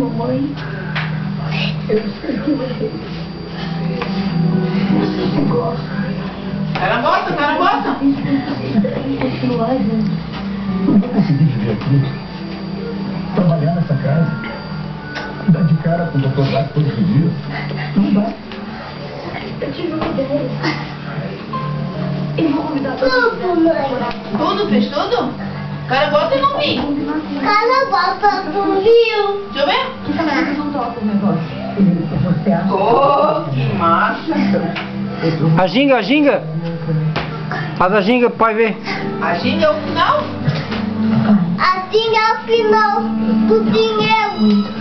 mamãe. Eu sei que você gosta. Ela gosta, ela gosta. Continuar junto. Não vou conseguir viver aqui. Trabalhar nessa casa. Dar de cara com o Dr. Gato todos os dias. Não dá. Eu tive uma ideia. Eu vou convidar tudo, mãe. Tudo? Fez tudo? Cara, bota e não vi. Cara, bota do rio. Deixa eu ver. Que também vocês não tocam o negócio. Você acha? Oh, que massa. A ginga, a ginga. Faz a ginga pro pai ver. A ginga é o final? Assim é o final do dinheiro.